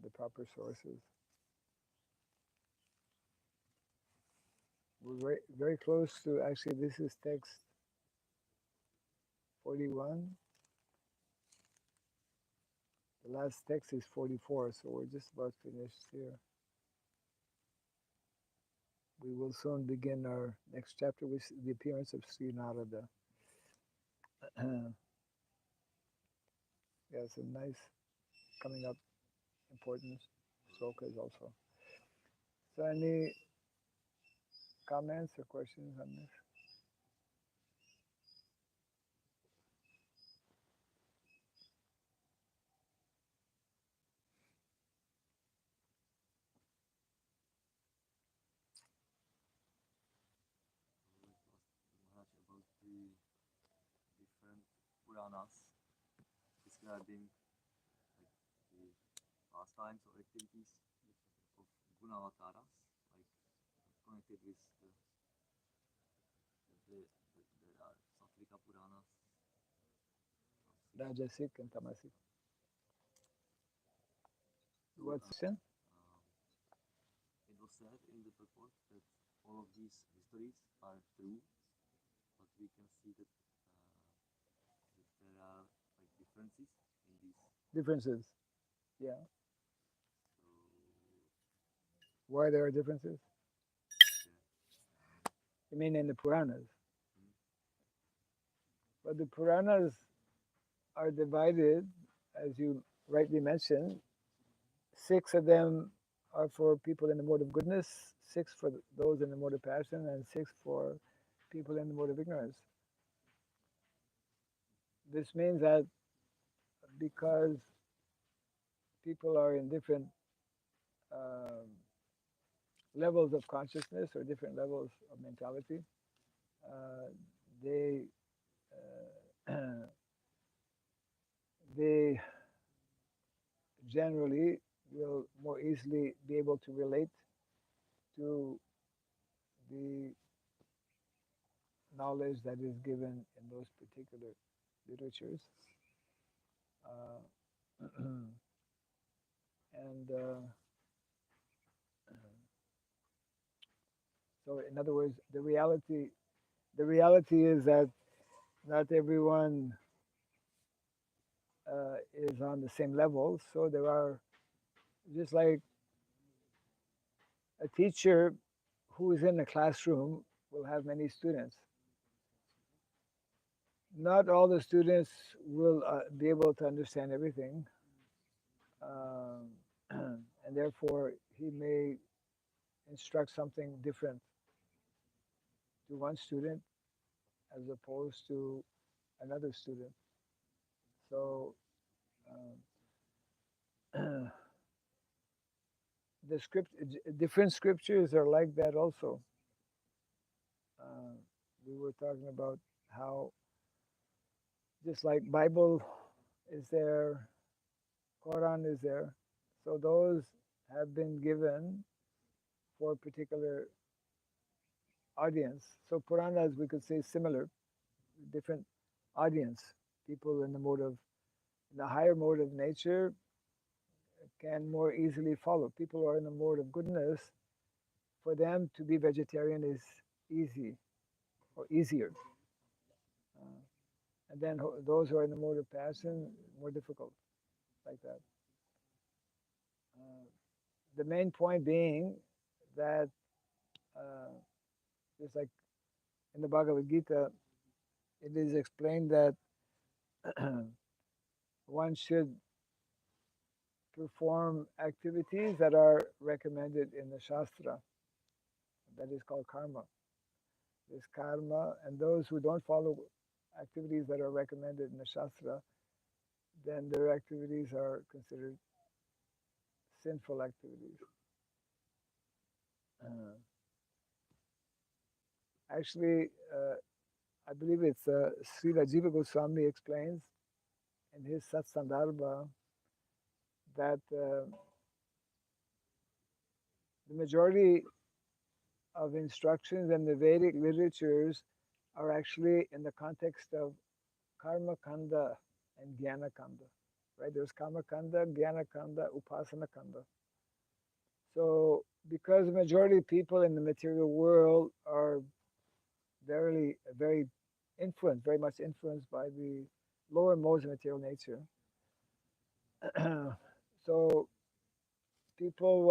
the proper sources. We're very, very close to, actually, this is text 41. The last text is 44, so we're just about finished here. We will soon begin our next chapter with the appearance of Sri Narada. Yeah, some nice coming up important slokas also. So any comments or questions on this? Maharaj about the different Puranas describing like the pastimes or activities of Gunavataras, like connected with there are Satvika Puranas. Rajasic and Tamasic. So, What's it? it was said in the purport that all of these histories are true, but we can see that there are like differences in these. Differences. Yeah. So Why there are differences? yeah. You mean in the Puranas? Mm. But the Puranas are divided, as you rightly mentioned. 6 of them are for people in the mode of goodness, 6 for those in the mode of passion, and 6 for people in the mode of ignorance. This means that because people are in different um, levels of consciousness or different levels of mentality, uh, they they generally will more easily be able to relate to the knowledge that is given in those particular literatures. And so, in other words, the reality is that not everyone is on the same level. So there are, just like a teacher who is in a classroom will have many students. Not all the students will be able to understand everything, um, and therefore he may instruct something different to one student as opposed to another student. So the different scriptures are like that also. We were talking about how just like Bible is there, Quran is there, so those have been given for a particular audience. So Puranas, we could say, similar, different audience. People in the higher mode of nature can more easily follow. People who are in the mode of goodness, for them to be vegetarian is easy or easier. Uh, and then those who are in the mode of passion, more difficult, like that. The main point being that, just like in the Bhagavad Gita, it is explained that one should perform activities that are recommended in the Shastra. That is called karma. there's karma, and those who don't follow activities that are recommended in the Shastra, then their activities are considered sinful activities. Uh, Actually, I believe it's Srila Jiva Goswami explains in his Satsandarbha that the majority of instructions in the Vedic literatures are actually in the context of karma kanda and jnana kanda. Right? There's karma kanda, jnana kanda, upasana kanda. So, because the majority of people in the material world are very influenced, very much influenced by the lower modes of material nature. So people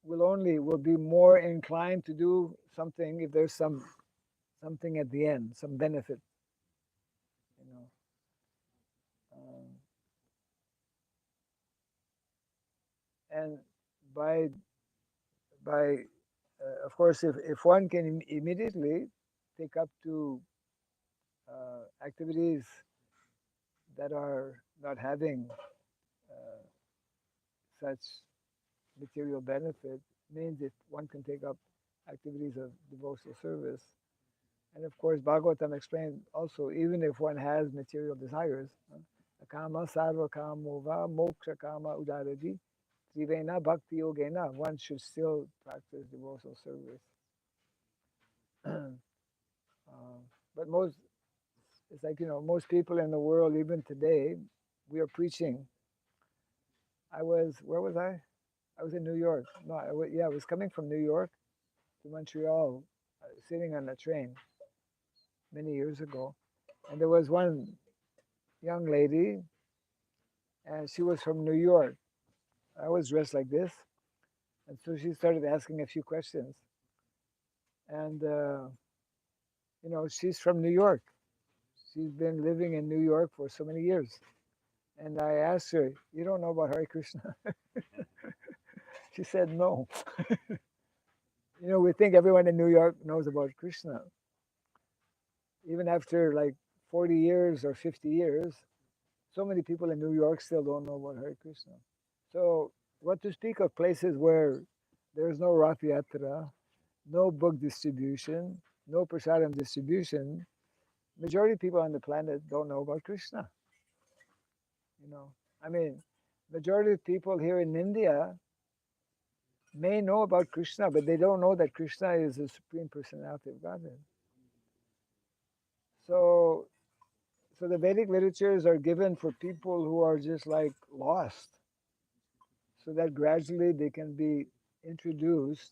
will be more inclined to do something if there's something at the end, some benefit, you know. And by of course, if one can immediately take up to activities that are not having such material benefit, means if one can take up activities of devotional service. And of course, Bhagavatam explained also, even if one has material desires, kama sarva kamova moksha kama udaradi trivena bhakti yogena, one should still practice devotional service. But it's like, most people in the world, even today, we are preaching. Where was I? I was in New York. No, I was coming from New York to Montreal, sitting on a train many years ago. And there was one young lady, and she was from New York. I was dressed like this. And so she started asking a few questions. And, she's from New York. She's been living in New York for so many years. And I asked her, "You don't know about Hare Krishna?" She said, "No." We think everyone in New York knows about Krishna. Even after like 40 years or 50 years, so many people in New York still don't know about Hare Krishna. So, what to speak of places where there's no Rath Yatra, no book distribution, no prasadam distribution, majority of people on the planet don't know about Krishna. I mean, majority of people here in India may know about Krishna, but they don't know that Krishna is the Supreme Personality of Godhead. So the Vedic literatures are given for people who are just like lost, so that gradually they can be introduced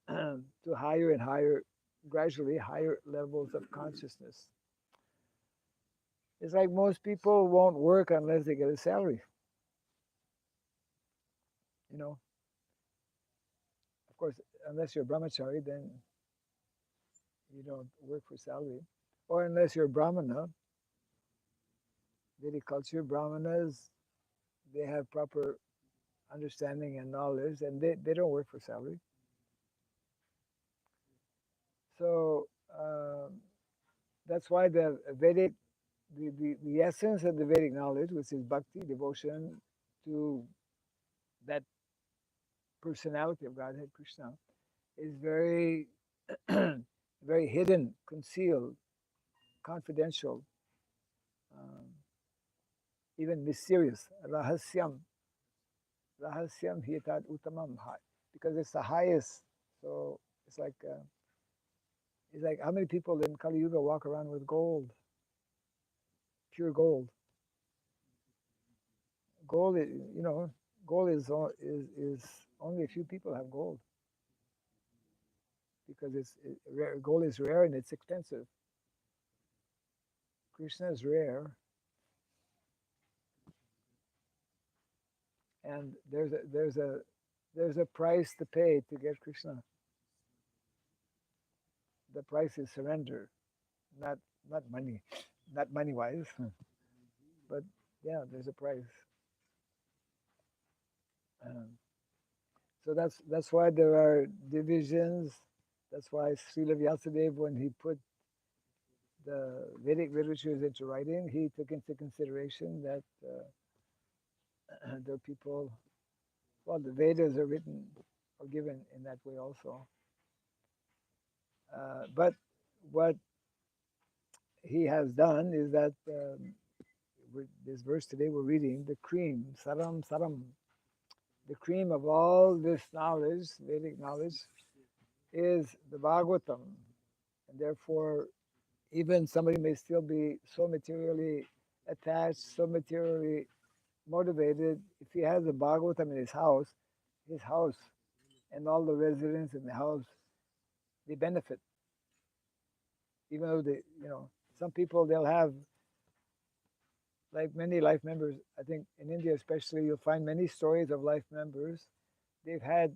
to higher and higher, gradually higher levels of consciousness. It's like most people won't work unless they get a salary. Of course, unless you're brahmachari, then you don't work for salary. Or unless you're Brahmana, Vedic culture, Brahmanas, they have proper understanding and knowledge, and they don't work for salary. So that's why the Vedic, the essence of the Vedic knowledge, which is bhakti, devotion to that personality of Godhead Krishna, is very, very hidden, concealed, confidential, even mysterious. Rahasyam hitat uttamam, because it's the highest. So it's like how many people in Kali Yuga walk around with gold, pure gold. Gold, gold is only a few people have gold, because rare. Gold is rare and it's expensive. Krishna is rare, and there's a price to pay to get Krishna. The price is surrender, not money, not money wise, but yeah, there's a price. So that's why there are divisions. That's why Srila Vyasadeva, when he put the Vedic literatures into writing, he took into consideration that there are people, well, the Vedas are written or given in that way also. But what he has done is that this verse today we're reading, the cream, saram saram, the cream of all this knowledge, Vedic knowledge, is the Bhagavatam. And therefore, even somebody may still be so materially attached, so materially motivated. If he has the Bhagavatam in his house and all the residents in the house, they benefit. Even though they, some people, they'll have, like many life members, I think in India especially, you'll find many stories of life members. They've had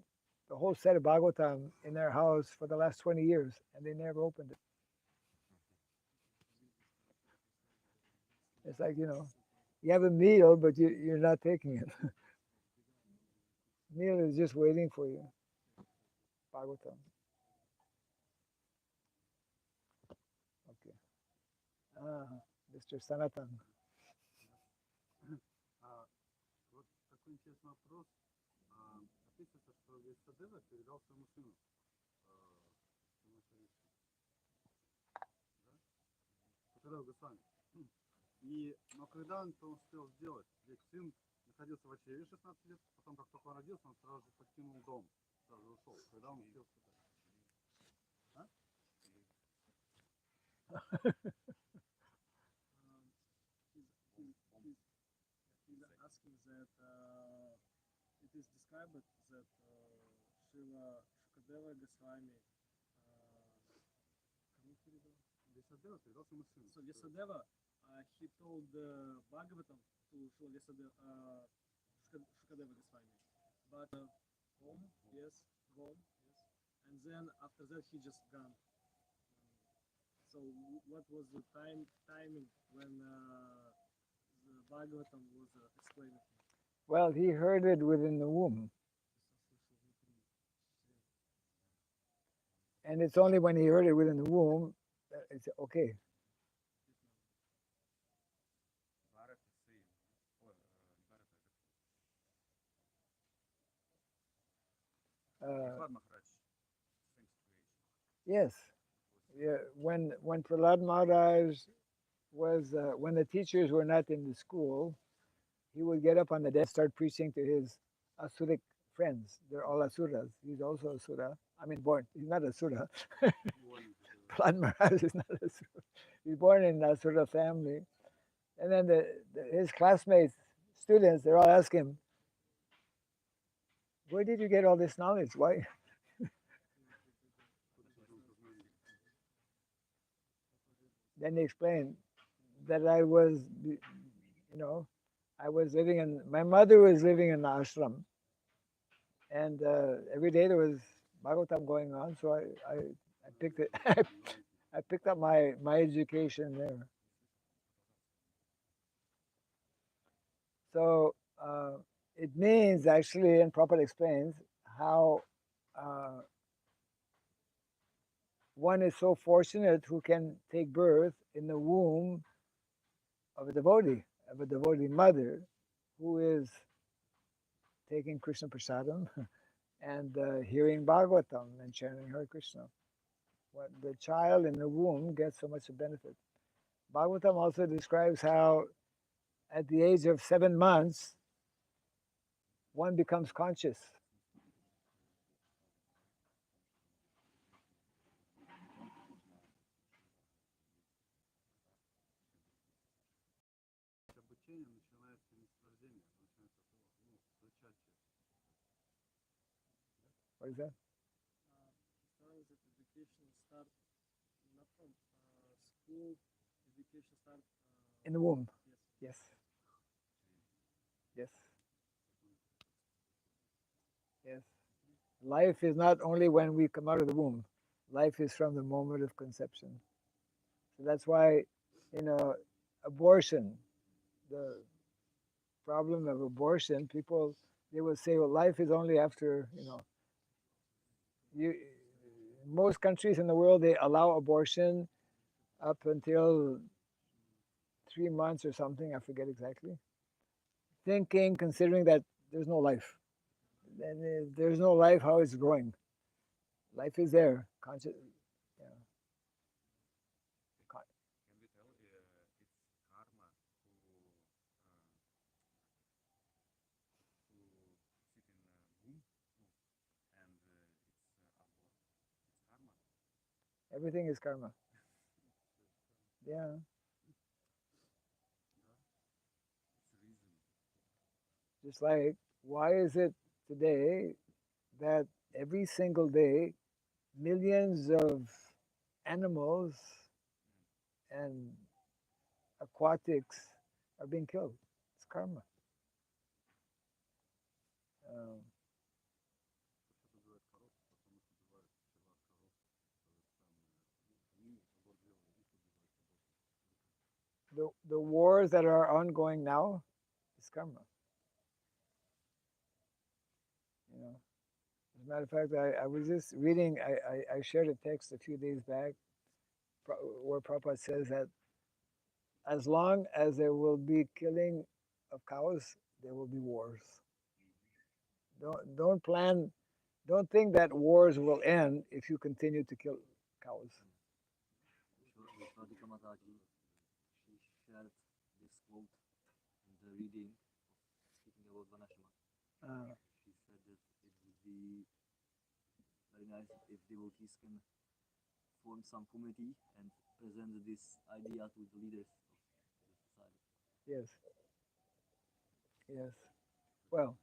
the whole set of Bhagavatam in their house for the last 20 years and they never opened it. It's like, you have a meal, but you're not taking it. Meal is just waiting for you. Bhagavatam. Okay. Mr. Sanatan. Вот такой интересный вопрос. Описывается, что Весадева передал своему сыну Шукадева Госвами. Но когда он это успел сделать? Ведь сын находился в очреве 16 лет, потом, как только он родился, он сразу же покинул дом, сразу же ушел. Когда он успел сюда? He's asking that it is described that Srila Shukadeva Goswami Весадева передал своему сыну. so Vyasadeva he told Bhagavatam to Srila Shukadeva Goswami, but home, yes, and then after that he just gone. So what was the timing when the Bhagavatam was explained? Well, he heard it within the womb. And it's only when he heard it within the womb that it's okay. Yes. Yeah. When Prahlad Maharaj was, when the teachers were not in the school, he would get up on the desk, start preaching to his Asuric friends. They're all Asuras. He's also Asura. I mean, born. He's not Asura. Prahlad Maharaj is not Asura. He's born in the Asura family. And then his classmates, students, they're all asking him, where did you get all this knowledge? Why? Then he explained that I was living my mother was living in the ashram. And every day there was Bhagavatam going on, so I picked it. I picked up my education there. So it means actually, and Prabhupada explains how one is so fortunate who can take birth in the womb of a devotee mother, who is taking Krishna Prasadam and hearing Bhagavatam and chanting Hare Krishna. What the child in the womb gets so much benefit. Bhagavatam also describes how at the age of 7 months, one becomes conscious. What is that? Education start not from school. Education start in the womb. Yes. Yes. Yes. Life is not only when we come out of the womb. Life is from the moment of conception. So that's why, abortion, the problem of abortion, people, they will say, well, life is only after, most countries in the world, they allow abortion up until 3 months or something. I forget exactly. Considering that there's no life. Then there's no life. How it's growing? Life is there. Conscious. Yeah. Can we tell it's karma to sit in a womb and it's abort? It's karma. Everything is karma. Yeah. It's a reason. Just like, why is it today that every single day millions of animals and aquatics are being killed? It's karma. Um, Что убивает коров, потому что убивает вчера коров, они аборт делают, их убивают аборт. the wars that are ongoing now is karma. You know, as a matter of fact, I was just reading. I shared a text a few days back where Prabhupada says that as long as there will be killing of cows, there will be wars. Don't think that wars will end if you continue to kill cows. Radhika Mataji, she shared this quote in the reading of speaking about Vanashama. She said that it would be very nice if devotees can form some committee and present this idea to the leaders of the society. Yes. Yes. Well,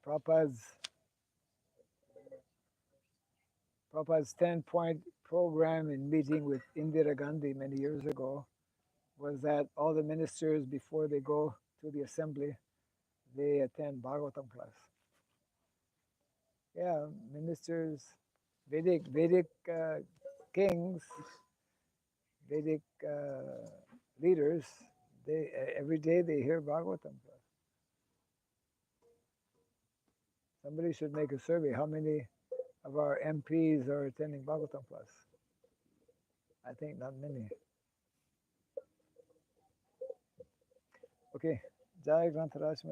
Prabhupada's 10-point program in meeting with Indira Gandhi many years ago was that all the ministers, before they go to the assembly, they attend bhagavatam class. Yeah, ministers, Vedic kings, Vedic leaders, they every day they hear bhagavatam class. Somebody should make a survey. How many of our MPs are attending bhagavatam class? I think not many. Okay. Jai Grantaraj